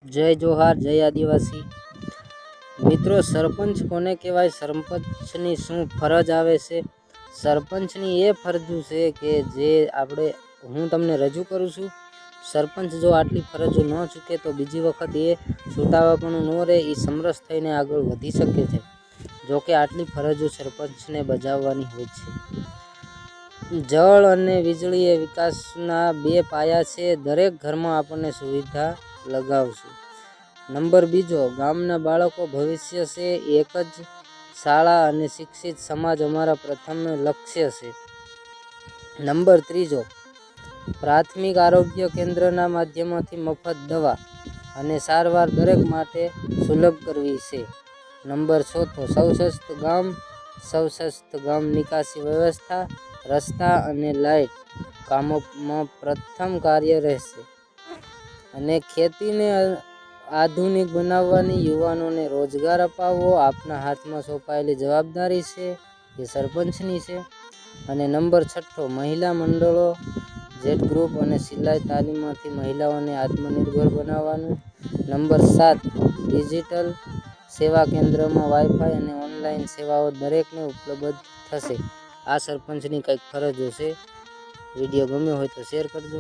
જય જોહાર, જય આદિવાસી મિત્રો। સરપંચ કોને કહેવાય? સરપંચની શું ફરજ આવે છે? સરપંચની એ ફરજો છે કે જે હું તમને રજૂ કરું છું। સરપંચ જો આટલી ફરજો ન ચૂકે તો બીજી વખત એ છૂટાવાપણું ન રહે, એ સમરસ થઈને આગળ વધી શકે છે। જોકે આટલી ફરજો સરપંચને બજાવવાની હોય છે। જળ અને વીજળી એ વિકાસના બે પાયા છે। દરેક ઘરમાં આપણને સુવિધા લગાવશું। નંબર બીજો, ગામના બાળકો ભવિષ્ય છે। એક જ શાળા અને શિક્ષિત સમાજ અમારા પ્રથમ લક્ષ્ય છે। નંબર ત્રીજો, પ્રાથમિક આરોગ્ય કેન્દ્રના માધ્યમથી મફત દવા અને સારવાર દરેક માટે સુલભ કરવી છે। નંબર ચોથો, સૌસ્થ ગામ નિકાસી વ્યવસ્થા, રસ્તા અને લાઇટ કામોમાં પ્રથમ કાર્ય રહેશે। અને ખેતીને આધુનિક બનાવવાની, યુવાનોને રોજગાર અપાવવો આપના હાથમાં સોંપાયેલી જવાબદારી છે, એ સરપંચની છે। અને નંબર છઠ્ઠો, મહિલા મંડળો, જેડ ગ્રુપ અને સિલાઈ તાલીમમાંથી મહિલાઓને આત્મનિર્ભર બનાવવાનું। નંબર 7, ડિજિટલ સેવા કેન્દ્રમાં વાઈફાઈ અને ઓનલાઈન સેવાઓ દરેકને ઉપલબ્ધ થશે। આ સરપંચની કંઈક ફરજો છે। વિડીયો ગમ્યો હોય તો શેર કરજો।